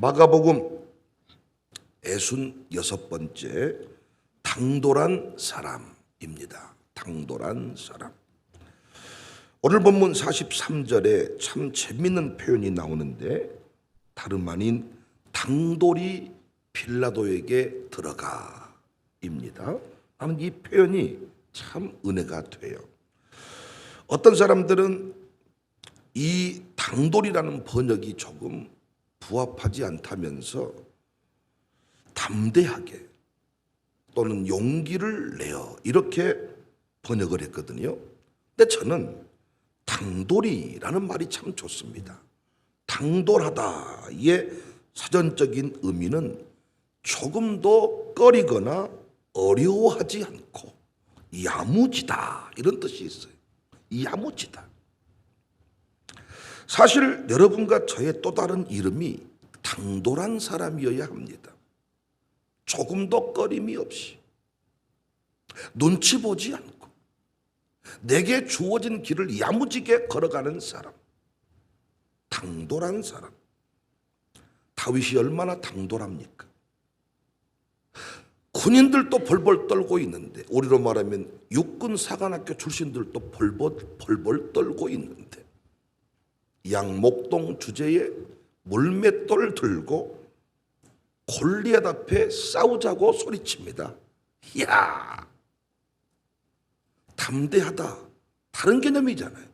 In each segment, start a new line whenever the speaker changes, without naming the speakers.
마가복음 66번째 당돌한 사람입니다. 당돌한 사람. 오늘 본문 43절에 참 재밌는 표현이 나오는데 다름 아닌 당돌이 빌라도에게 들어가입니다. 나는 이 표현이 참 은혜가 돼요. 어떤 사람들은 이 당돌이라는 번역이 조금 부합하지 않다면서 담대하게 또는 용기를 내어 이렇게 번역을 했거든요. 근데 저는 당돌이라는 말이 참 좋습니다. 당돌하다의 사전적인 의미는 조금도 꺼리거나 어려워하지 않고 야무지다 이런 뜻이 있어요. 야무지다. 사실 여러분과 저의 또 다른 이름이 당돌한 사람이어야 합니다. 조금도 꺼림이 없이 눈치 보지 않고 내게 주어진 길을 야무지게 걸어가는 사람, 당돌한 사람. 다윗이 얼마나 당돌합니까? 군인들도 벌벌 떨고 있는데, 우리로 말하면 육군 사관학교 출신들도 벌벌 떨고 있는데 양목동 주제에 물맷돌 들고 골리앗 앞에 싸우자고 소리칩니다. 이야, 담대하다 다른 개념이잖아요.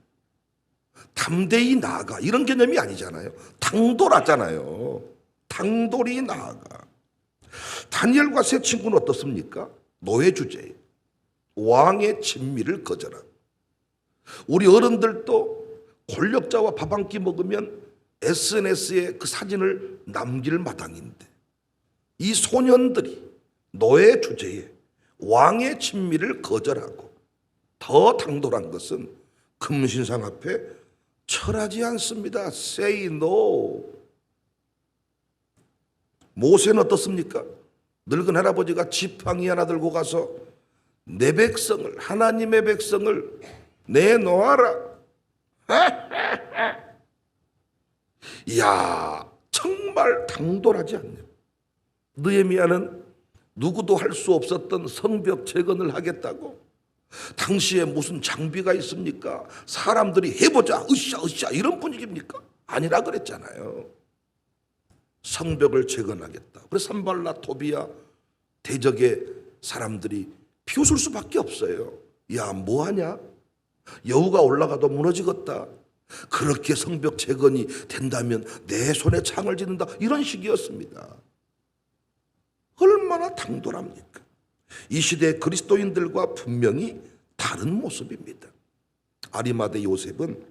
담대히 나아가 이런 개념이 아니잖아요. 당돌하잖아요. 당돌이 나아가. 다니엘과 세 친구는 어떻습니까? 노예 주제에 왕의 친미를 거절하고, 우리 어른들도 권력자와 밥 한 끼 먹으면 SNS에 그 사진을 남길 마당인데, 이 소년들이 노예 주제에 왕의 친미를 거절하고 더 당돌한 것은 금신상 앞에 철하지 않습니다. Say no. 모세는 어떻습니까? 늙은 할아버지가 지팡이 하나 들고 가서 내 백성을, 하나님의 백성을 내놓아라. 이야, 정말 당돌하지 않네요. 느헤미야는 누구도 할 수 없었던 성벽 재건을 하겠다고, 당시에 무슨 장비가 있습니까? 사람들이 해보자, 으쌰 이런 분위기입니까? 아니라 그랬잖아요. 성벽을 재건하겠다. 그래서 산발라 토비야 대적의 사람들이 비웃을 수밖에 없어요. 야, 뭐하냐? 여우가 올라가도 무너지겠다. 그렇게 성벽 재건이 된다면 내 손에 창을 짓는다. 이런 식이었습니다. 얼마나 당돌합니까? 이 시대 그리스도인들과 분명히 다른 모습입니다. 아리마대 요셉은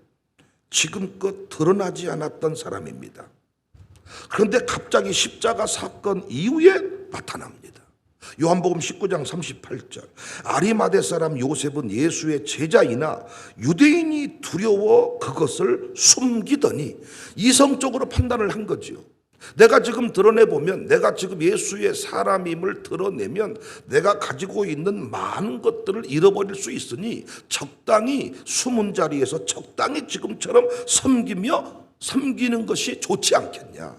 지금껏 드러나지 않았던 사람입니다. 그런데 갑자기 십자가 사건 이후에 나타납니다. 요한복음 19장 38절. 아리마대 사람 요셉은 예수의 제자이나 유대인이 두려워 그것을 숨기더니 이성적으로 판단을 한 거지요. 내가 지금 드러내보면, 내가 지금 예수의 사람임을 드러내면 내가 가지고 있는 많은 것들을 잃어버릴 수 있으니 적당히 숨은 자리에서 적당히 지금처럼 섬기는 것이 좋지 않겠냐.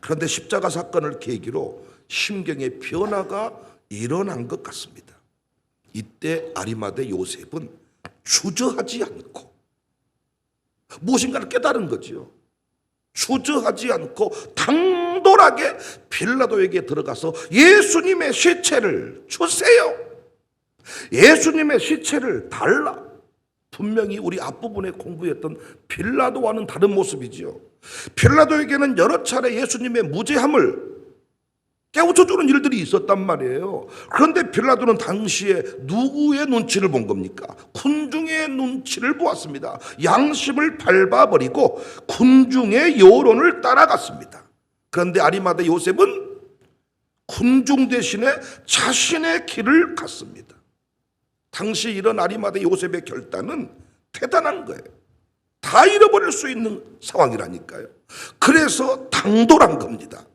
그런데 십자가 사건을 계기로 심경의 변화가 일어난 것 같습니다. 이때 아리마대 요셉은 주저하지 않고 무엇인가를 깨달은 거지요. 주저하지 않고 당돌하게 빌라도에게 들어가서 예수님의 시체를 주세요. 예수님의 시체를 달라. 분명히 우리 앞부분에 공부했던 빌라도와는 다른 모습이지요. 빌라도에게는 여러 차례 예수님의 무죄함을 깨우쳐주는 일들이 있었단 말이에요. 그런데 빌라도는 당시에 누구의 눈치를 본 겁니까? 군중의 눈치를 보았습니다. 양심을 밟아버리고 군중의 여론을 따라갔습니다. 그런데 아리마대 요셉은 군중 대신에 자신의 길을 갔습니다. 당시 이런 아리마대 요셉의 결단은 대단한 거예요. 다 잃어버릴 수 있는 상황이라니까요. 그래서 당돌한 겁니다.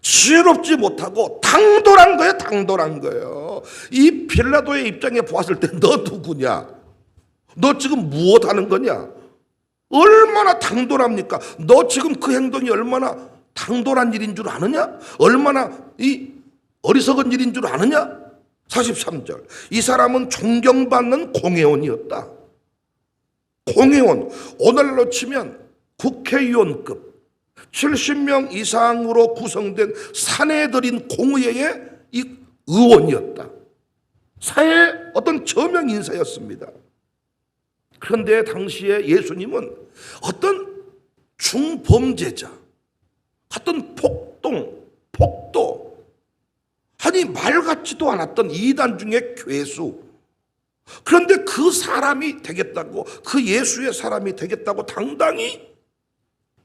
지혜롭지 못하고 당돌한 거예요. 당돌한 거예요. 이 빌라도의 입장에 보았을 때 너 누구냐? 너 지금 무엇 하는 거냐? 얼마나 당돌합니까? 너 지금 그 행동이 얼마나 당돌한 일인 줄 아느냐? 얼마나 이 어리석은 일인 줄 아느냐? 43절, 이 사람은 존경받는 공회원이었다. 공회원, 오늘로 치면 국회의원급 70명 이상으로 구성된 사내들인 공의회의 이 의원이었다. 사회의 어떤 저명 인사였습니다. 그런데 당시에 예수님은 어떤 중범죄자, 어떤 폭도, 아니 말 같지도 않았던 이단 중에 괴수, 그런데 그 사람이 되겠다고, 그 예수의 사람이 되겠다고 당당히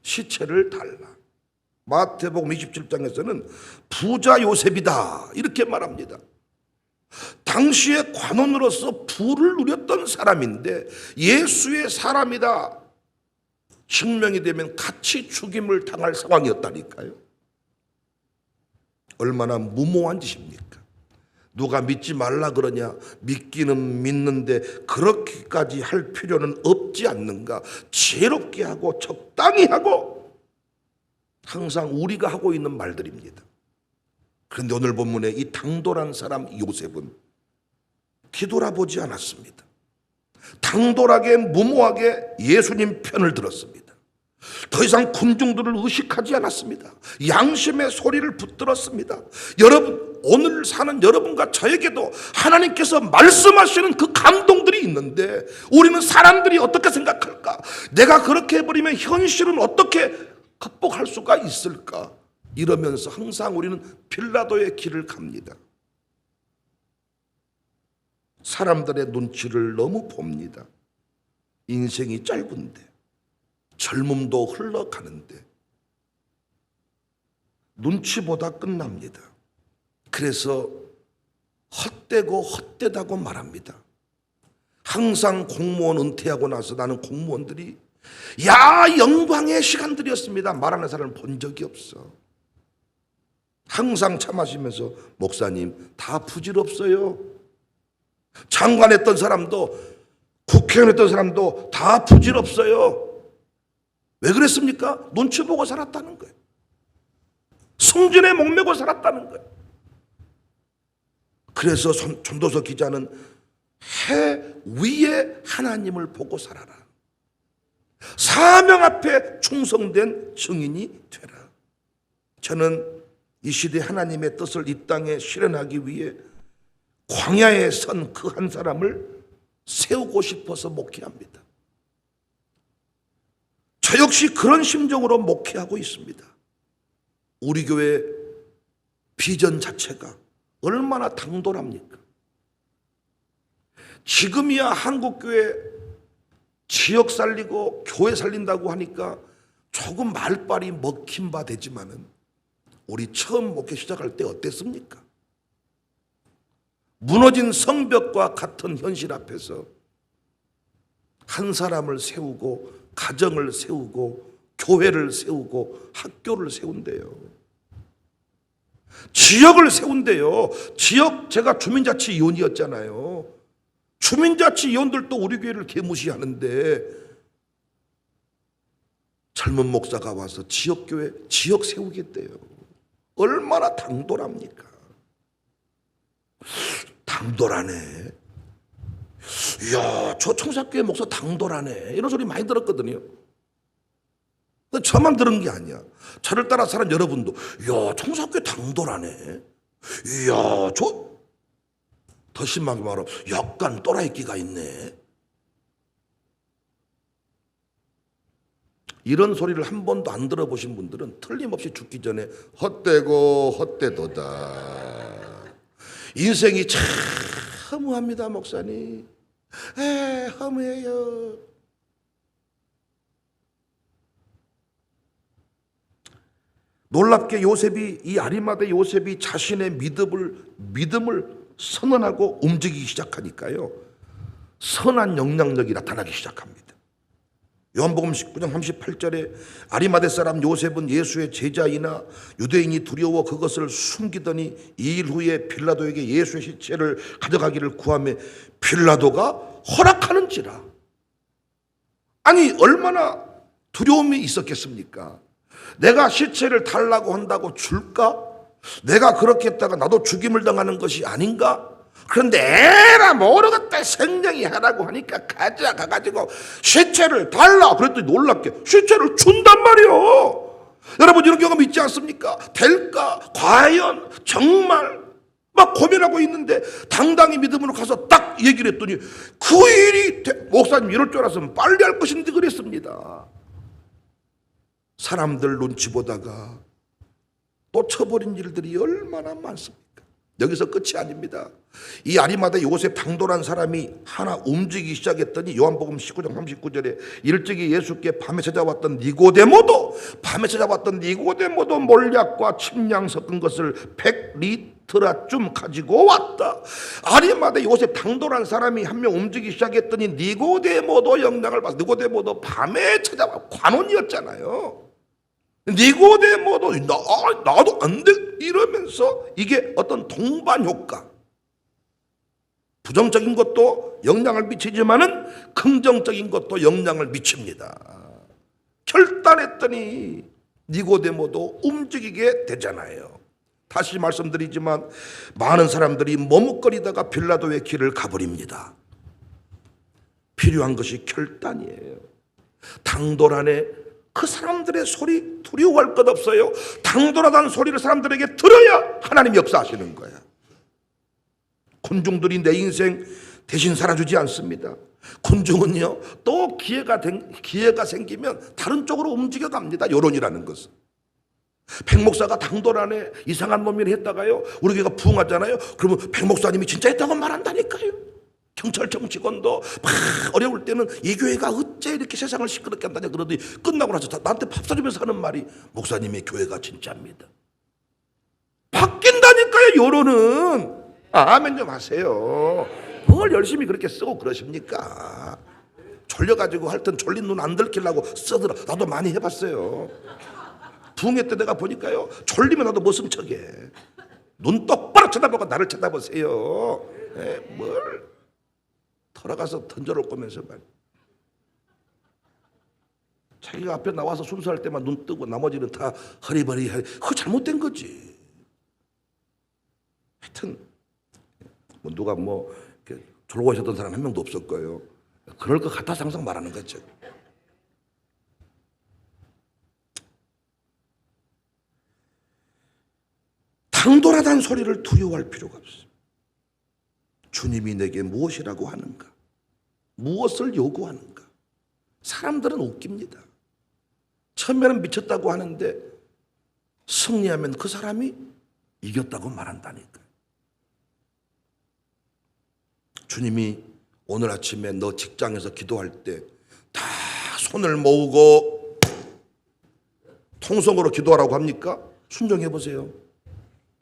시체를 달라. 마태복음 27장에서는 부자 요셉이다 이렇게 말합니다. 당시의 관원으로서 부를 누렸던 사람인데 예수의 사람이다 증명이 되면 같이 죽임을 당할 상황이었다니까요. 얼마나 무모한 짓입니까? 누가 믿지 말라 그러냐? 믿기는 믿는데 그렇게까지 할 필요는 없지 않는가? 지혜롭게 하고 적당히 하고, 항상 우리가 하고 있는 말들입니다. 그런데 오늘 본문에 이 당돌한 사람 요셉은 뒤돌아보지 않았습니다. 당돌하게 무모하게 예수님 편을 들었습니다. 더 이상 군중들을 의식하지 않았습니다. 양심의 소리를 붙들었습니다. 여러분, 오늘 사는 여러분과 저에게도 하나님께서 말씀하시는 그 감동들이 있는데 우리는 사람들이 어떻게 생각할까? 내가 그렇게 해버리면 현실은 어떻게 극복할 수가 있을까? 이러면서 항상 우리는 빌라도의 길을 갑니다. 사람들의 눈치를 너무 봅니다. 인생이 짧은데, 젊음도 흘러가는데 눈치보다 끝납니다. 그래서 헛되고 헛되다고 말합니다. 항상 공무원 은퇴하고 나서 나는 공무원들이 야 영광의 시간들이었습니다 말하는 사람을 본 적이 없어. 항상 차 마시면서 목사님 다 부질없어요. 장관했던 사람도 국회의원 했던 사람도 다 부질없어요. 왜 그랬습니까? 눈치 보고 살았다는 거예요. 승진에 목매고 살았다는 거예요. 그래서 전도서 기자는 해 위에 하나님을 보고 살아라. 사명 앞에 충성된 증인이 되라. 저는 이 시대 하나님의 뜻을 이 땅에 실현하기 위해 광야에 선 그 한 사람을 세우고 싶어서 목회합니다. 저 역시 그런 심정으로 목회하고 있습니다. 우리 교회 비전 자체가 얼마나 당돌합니까? 지금이야 한국교회 지역 살리고 교회 살린다고 하니까 조금 말빨이 먹힌 바 되지만은 우리 처음 목회 시작할 때 어땠습니까? 무너진 성벽과 같은 현실 앞에서 한 사람을 세우고 가정을 세우고 교회를 세우고 학교를 세운대요. 지역을 세운대요. 지역, 제가 주민자치위원이었잖아요. 주민자치위원들도 우리 교회를 개무시하는데 젊은 목사가 와서 지역교회, 지역 세우겠대요. 얼마나 당돌합니까? 당돌하네. 이야, 저 청사교회 목사 당돌하네. 이런 소리 많이 들었거든요. 저만 들은 게 아니야. 저를 따라 사는 여러분도 이야, 청사교회 당돌하네. 이야, 저 더 심하게 말하면 약간 또라이끼가 있네. 이런 소리를 한 번도 안 들어보신 분들은 틀림없이 죽기 전에 헛되고 헛되도다. 인생이 참 허무합니다, 목사님. 허무해요. 놀랍게 요셉이, 이 아리마대 요셉이 자신의 믿음을 선언하고 움직이기 시작하니까요, 선한 영향력이 나타나기 시작합니다. 요한복음 19장 38절에 아리마대 사람 요셉은 예수의 제자이나 유대인이 두려워 그것을 숨기더니 2일 후에 빌라도에게 예수의 시체를 가져가기를 구하며 빌라도가 허락하는지라. 아니 얼마나 두려움이 있었겠습니까? 내가 시체를 달라고 한다고 줄까? 내가 그렇게 했다가 나도 죽임을 당하는 것이 아닌가? 그런데 에라 모르겠다, 성령이 하라고 하니까 가가지고 시체를 달라 그랬더니 놀랍게 시체를 준단 말이요. 여러분 이런 경험 있지 않습니까? 될까? 과연? 정말? 막 고민하고 있는데 당당히 믿음으로 가서 딱 얘기를 했더니 그 일이 목사님 이럴 줄 알았으면 빨리 할 것인데 그랬습니다. 사람들 눈치 보다가 놓쳐버린 일들이 얼마나 많습니까? 여기서 끝이 아닙니다. 이 아리마다 요셉 당돌한 사람이 하나 움직이기 시작했더니 요한복음 19장 39절에 일찍이 예수께 밤에 찾아왔던 니고데모도 몰약과 침량 섞은 것을 100리터라쯤 가지고 왔다. 아리마다 요셉 당돌한 사람이 한 명 움직이기 시작했더니 니고데모도 영향을 받아. 니고데모도 밤에 찾아와 관원이었잖아요. 니고데모도 나도 안 돼 이러면서 이게 어떤 동반 효과, 부정적인 것도 영향을 미치지만은 긍정적인 것도 영향을 미칩니다. 결단했더니 니고데모도 움직이게 되잖아요. 다시 말씀드리지만 많은 사람들이 머뭇거리다가 빌라도의 길을 가버립니다. 필요한 것이 결단이에요. 당돌하네. 그 사람들의 소리 두려워할 것 없어요. 당돌하다는 소리를 사람들에게 들어야 하나님이 역사하시는 거야. 군중들이 내 인생 대신 살아주지 않습니다. 군중은요 또 기회가 생기면 다른 쪽으로 움직여 갑니다. 여론이라는 것은. 백목사가 당돌하네 이상한 놈이 했다가요 우리 교회가 부흥하잖아요. 그러면 백목사님이 진짜 했다고 말한다니까요. 경찰청 직원도 막 어려울 때는 이 교회가 어째 이렇게 세상을 시끄럽게 한다냐 그러더니 끝나고 나서 나한테 밥 사주면서 하는 말이 목사님의 교회가 진짜입니다. 바뀐다니까요. 여론은. 아멘 좀 하세요. 뭘 열심히 그렇게 쓰고 그러십니까? 졸려가지고 하여튼 졸린 눈 안 들키려고 쓰더라. 나도 많이 해봤어요. 부흥회 때 내가 보니까요 졸리면 나도 머슴척해. 눈 똑바로 쳐다보고 나를 쳐다보세요. 뭘 돌아가서 던져놓을 거면서 말이야. 자기가 앞에 나와서 순서할 때만 눈 뜨고 나머지는 다 허리버리 그거 잘못된 거지. 하여튼 누가 졸고 있었던 사람 한 명도 없을 거예요. 그럴 것 같아서 항상 말하는 거죠. 당돌하다는 소리를 두려워할 필요가 없어요. 주님이 내게 무엇이라고 하는가? 무엇을 요구하는가? 사람들은 웃깁니다. 처음에는 미쳤다고 하는데 승리하면 그 사람이 이겼다고 말한다니까요. 주님이 오늘 아침에 너 직장에서 기도할 때 다 손을 모으고 통성으로 기도하라고 합니까? 순종해 보세요.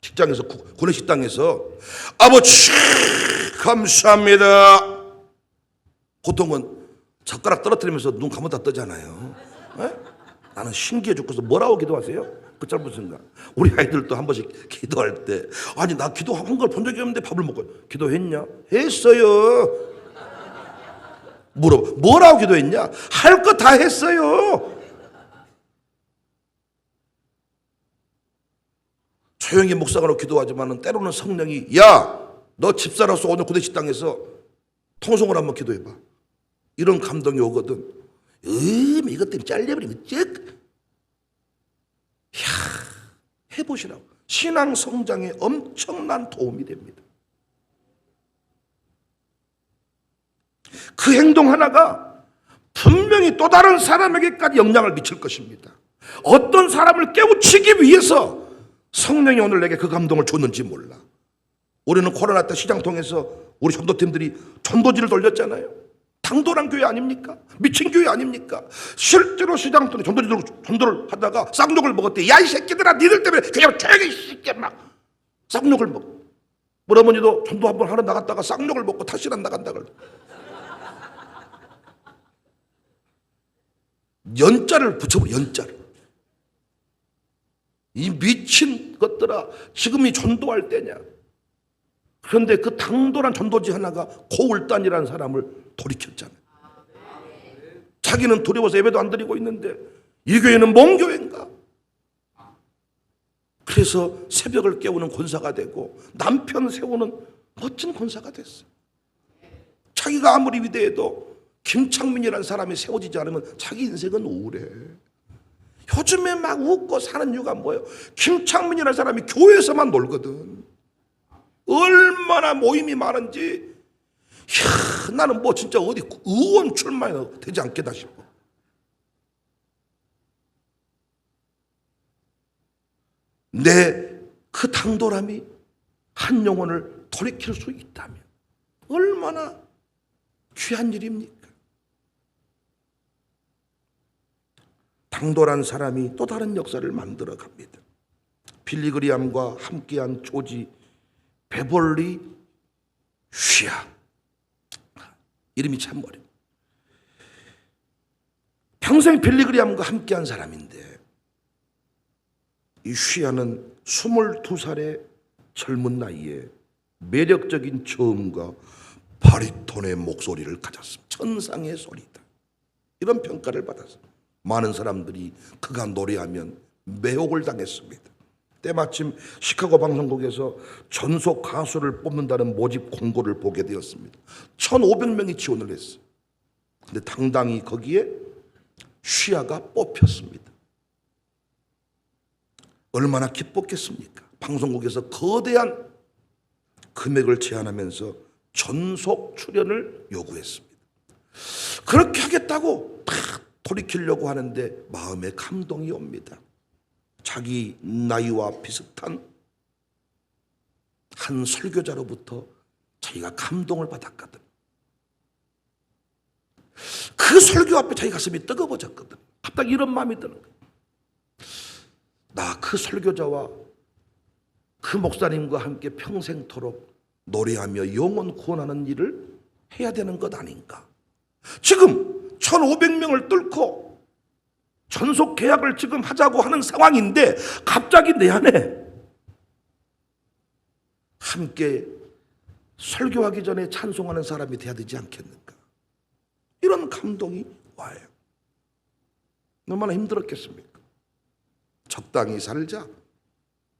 직장에서 구내식당에서 아버지 감사합니다. 보통은 젓가락 떨어뜨리면서 눈 감았다 뜨잖아요. 에? 나는 신기해 죽겠어. 뭐라고 기도하세요? 그 짧은 순간. 우리 아이들도 한 번씩 기도할 때 아니 나 기도한 걸 본 적이 없는데 밥을 먹고 기도했냐? 했어요. 물어봐. 뭐라고 기도했냐? 할 거 다 했어요. 조용히 목사가로 기도하지만 때로는 성령이 야 너 집사로서 오늘 구내식당에서 통성을 한번 기도해봐. 이런 감동이 오거든. 이것 때문에 잘려버리면 해보시라고. 신앙 성장에 엄청난 도움이 됩니다. 그 행동 하나가 분명히 또 다른 사람에게까지 영향을 미칠 것입니다. 어떤 사람을 깨우치기 위해서 성령이 오늘 내게 그 감동을 줬는지 몰라. 우리는 코로나 때 시장 통해서 우리 전도팀들이 전도지를 돌렸잖아요. 당돌한 교회 아닙니까? 미친 교회 아닙니까? 실제로 시장 통해 전도를 하다가 쌍욕을 먹었대. 야 이 새끼들아 니들 때문에 그냥 조용히 쉽게 막 쌍욕을 먹어. 우리 어머니도 전도 한번 하러 나갔다가 쌍욕을 먹고 다시는 안 나간다 그래. 연자를 붙여버려. 연자를. 이 미친 것들아 지금이 전도할 때냐. 그런데 그 당돌한 전도지 하나가 고울단이라는 사람을 돌이켰잖아요. 자기는 두려워서 예배도 안 드리고 있는데 이 교회는 뭔 교회인가? 그래서 새벽을 깨우는 권사가 되고 남편 세우는 멋진 권사가 됐어요. 자기가 아무리 위대해도 김창민이라는 사람이 세워지지 않으면 자기 인생은 우울해. 요즘에 막 웃고 사는 이유가 뭐예요? 김창민이라는 사람이 교회에서만 놀거든. 얼마나 모임이 많은지 나는 뭐 진짜 어디 의원 출마해도 되지 않겠다 싶어. 내 그 당돌함이 한 영혼을 돌이킬 수 있다면 얼마나 귀한 일입니까? 당돌한 사람이 또 다른 역사를 만들어 갑니다. 빌리그리암과 함께한 조지 베벌리 쉬아, 이름이 참 어려워. 평생 빌리그리암과 함께한 사람인데 이 쉬아는 22살의 젊은 나이에 매력적인 저음과 바리톤의 목소리를 가졌습니다. 천상의 소리다, 이런 평가를 받았습니다. 많은 사람들이 그가 노래하면 매혹을 당했습니다. 때마침 시카고 방송국에서 전속 가수를 뽑는다는 모집 공고를 보게 되었습니다. 1,500명이 지원을 했어요. 근데 당당히 거기에 쉬아가 뽑혔습니다. 얼마나 기뻤겠습니까? 방송국에서 거대한 금액을 제안하면서 전속 출연을 요구했습니다. 그렇게 하겠다고 딱 돌이키려고 하는데 마음에 감동이 옵니다. 자기 나이와 비슷한 한 설교자로부터 자기가 감동을 받았거든. 그 설교 앞에 자기 가슴이 뜨거워졌거든. 갑자기 이런 마음이 드는 거야. 나 그 설교자와 그 목사님과 함께 평생토록 노래하며 영혼 구원하는 일을 해야 되는 것 아닌가. 지금 1,500명을 뚫고 전속 계약을 지금 하자고 하는 상황인데 갑자기 내 안에 함께 설교하기 전에 찬송하는 사람이 돼야 되지 않겠는가. 이런 감동이 와요. 얼마나 힘들었겠습니까? 적당히 살자.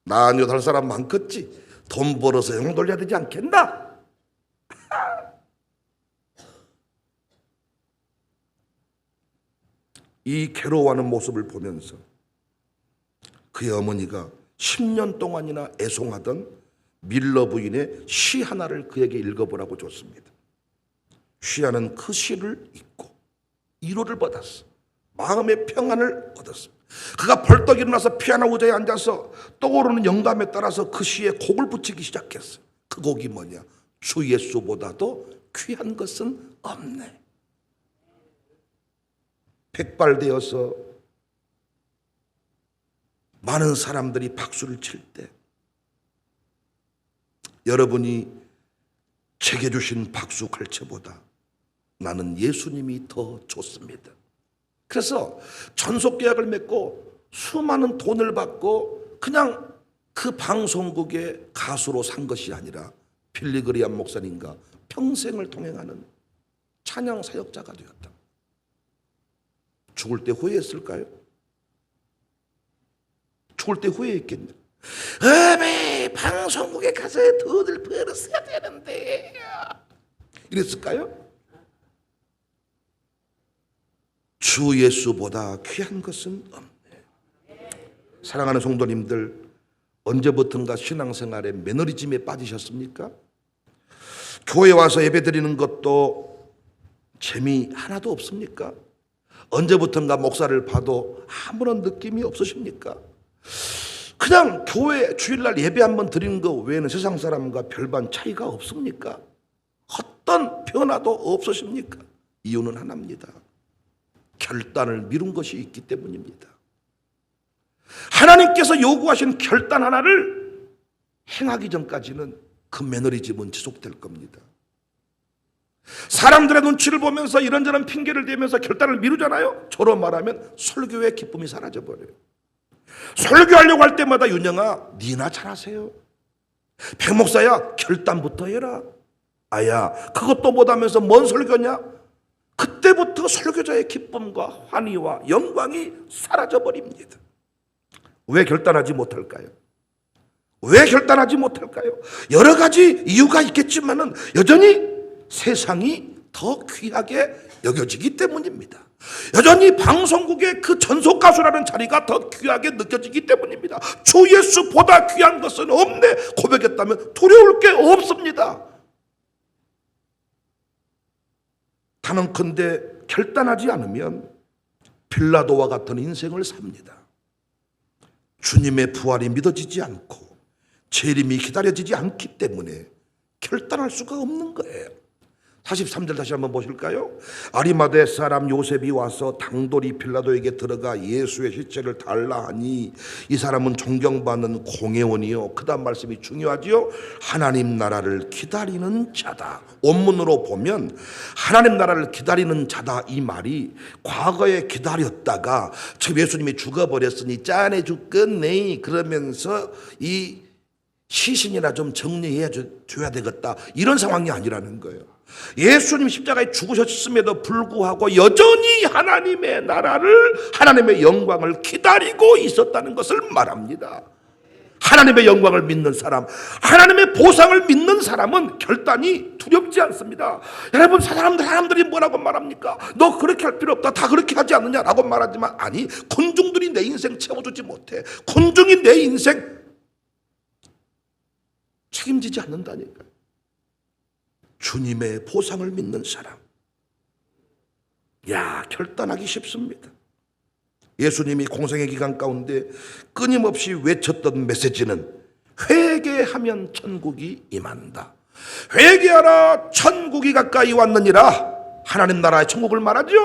나 아니어도 할 사람 많겠지. 돈 벌어서 영 돌려야 되지 않겠나? 이 괴로워하는 모습을 보면서 그의 어머니가 10년 동안이나 애송하던 밀러 부인의 시 하나를 그에게 읽어보라고 줬습니다. 쉬아는 그 시를 읽고 위로를 받았어. 마음의 평안을 얻었습니다. 그가 벌떡 일어나서 피아노 의자에 앉아서 떠오르는 영감에 따라서 그 시에 곡을 붙이기 시작했어요. 그 곡이 뭐냐? 주 예수보다도 귀한 것은 없네. 백발되어서 많은 사람들이 박수를 칠 때 여러분이 제게 주신 박수 갈채보다 나는 예수님이 더 좋습니다. 그래서 전속 계약을 맺고 수많은 돈을 받고 그냥 그 방송국의 가수로 산 것이 아니라 빌리그리암 목사님과 평생을 동행하는 찬양 사역자가 되었다. 죽을 때 후회했을까요? 죽을 때 후회했겠냐? 방송국에 가서 돈을 벌었어야 되는데 이랬을까요? 주 예수보다 귀한 것은 없네. 사랑하는 성도님들, 언제부턴가 신앙생활에 매너리즘에 빠지셨습니까? 교회 와서 예배드리는 것도 재미 하나도 없습니까? 언제부턴가 목사를 봐도 아무런 느낌이 없으십니까? 그냥 교회 주일날 예배 한번 드리는 것 외에는 세상 사람과 별반 차이가 없습니까? 어떤 변화도 없으십니까? 이유는 하나입니다. 결단을 미룬 것이 있기 때문입니다. 하나님께서 요구하신 결단 하나를 행하기 전까지는 그 매너리즘은 지속될 겁니다. 사람들의 눈치를 보면서 이런저런 핑계를 대면서 결단을 미루잖아요. 저로 말하면 설교의 기쁨이 사라져버려요. 설교하려고 할 때마다 윤영아 니나 잘하세요. 백목사야 결단부터 해라. 아야 그것도 못하면서 뭔 설교냐. 그 그때부터 설교자의 기쁨과 환희와 영광이 사라져버립니다. 왜 결단하지 못할까요? 왜 결단하지 못할까요? 여러 가지 이유가 있겠지만은 여전히 세상이 더 귀하게 여겨지기 때문입니다. 여전히 방송국의 그 전속 가수라는 자리가 더 귀하게 느껴지기 때문입니다. 주 예수보다 귀한 것은 없네 고백했다면 두려울 게 없습니다. 단언컨대 결단하지 않으면 빌라도와 같은 인생을 삽니다. 주님의 부활이 믿어지지 않고 재림이 기다려지지 않기 때문에 결단할 수가 없는 거예요. 43절 다시 한번 보실까요? 아리마대 사람 요셉이 와서 당돌이 빌라도에게 들어가 예수의 시체를 달라 하니 이 사람은 존경받는 공회원이요, 그 다음 말씀이 중요하지요. 하나님 나라를 기다리는 자다. 원문으로 보면 하나님 나라를 기다리는 자다, 이 말이 과거에 기다렸다가 지금 예수님이 죽어버렸으니 짠해 죽겠네 그러면서 이 시신이나 좀 정리해 줘야 되겠다 이런 상황이 아니라는 거예요. 예수님 십자가에 죽으셨음에도 불구하고 여전히 하나님의 나라를, 하나님의 영광을 기다리고 있었다는 것을 말합니다. 하나님의 영광을 믿는 사람, 하나님의 보상을 믿는 사람은 결단이 두렵지 않습니다. 여러분, 사람들이 뭐라고 말합니까? 너 그렇게 할 필요 없다, 다 그렇게 하지 않느냐라고 말하지만, 아니, 군중들이 내 인생 채워주지 못해. 군중이 내 인생 책임지지 않는다니까요. 주님의 보상을 믿는 사람, 결단하기 쉽습니다. 예수님이 공생의 기간 가운데 끊임없이 외쳤던 메시지는 회개하면 천국이 임한다. 회개하라, 천국이 가까이 왔느니라. 하나님 나라의 천국을 말하죠.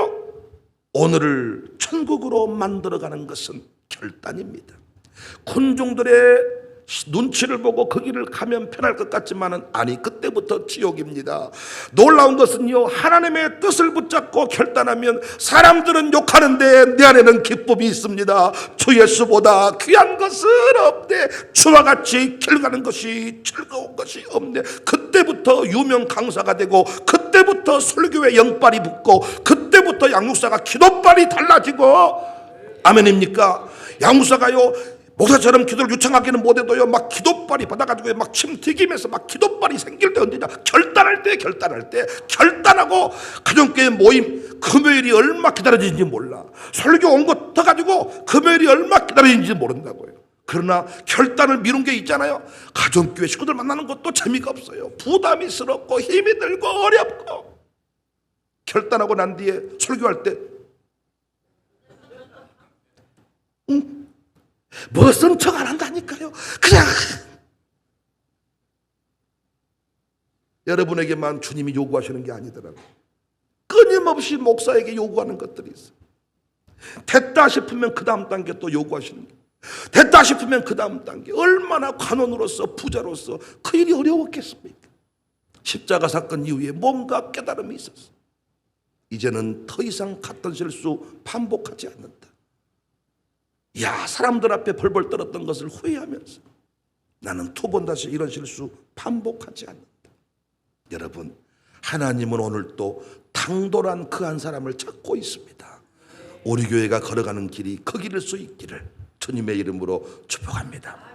오늘을 천국으로 만들어가는 것은 결단입니다. 군중들의 눈치를 보고 그 길을 가면 편할 것 같지만은 아니, 그때부터 지옥입니다. 놀라운 것은요, 하나님의 뜻을 붙잡고 결단하면 사람들은 욕하는데 내 안에는 기쁨이 있습니다. 주 예수보다 귀한 것은 없네. 주와 같이 길 가는 것이 즐거운 것이 없네. 그때부터 유명 강사가 되고, 그때부터 설교에 영빨이 붙고, 그때부터 양육사가 기도빨이 달라지고. 아멘입니까? 양육사가요, 목사처럼 기도를 유창하게는 못해도요, 막 기도빨이 받아가지고 막 침 튀기면서 막 기도빨이 생길 때 언제냐? 결단할 때 결단하고 가정교회 모임 금요일이 얼마 기다려지는지 몰라. 설교 온 거 터가지고 금요일이 얼마 기다려지는지 모른다고요. 그러나 결단을 미룬 게 있잖아요. 가정교회 식구들 만나는 것도 재미가 없어요. 부담이스럽고 힘이 들고 어렵고. 결단하고 난 뒤에 설교할 때 무슨 척 안 한다니까요. 그냥 여러분에게만 주님이 요구하시는 게 아니더라고요. 끊임없이 목사에게 요구하는 것들이 있어요. 됐다 싶으면 그 다음 단계 또 요구하시는 거예요. 됐다 싶으면 그 다음 단계. 얼마나 관원으로서 부자로서 그 일이 어려웠겠습니까? 십자가 사건 이후에 뭔가 깨달음이 있었어요. 이제는 더 이상 같은 실수 반복하지 않는다. 사람들 앞에 벌벌 떨었던 것을 후회하면서 나는 두 번 다시 이런 실수 반복하지 않는다. 여러분, 하나님은 오늘 또 당돌한 그 한 사람을 찾고 있습니다. 우리 교회가 걸어가는 길이 그 길일 수 있기를 주님의 이름으로 축복합니다.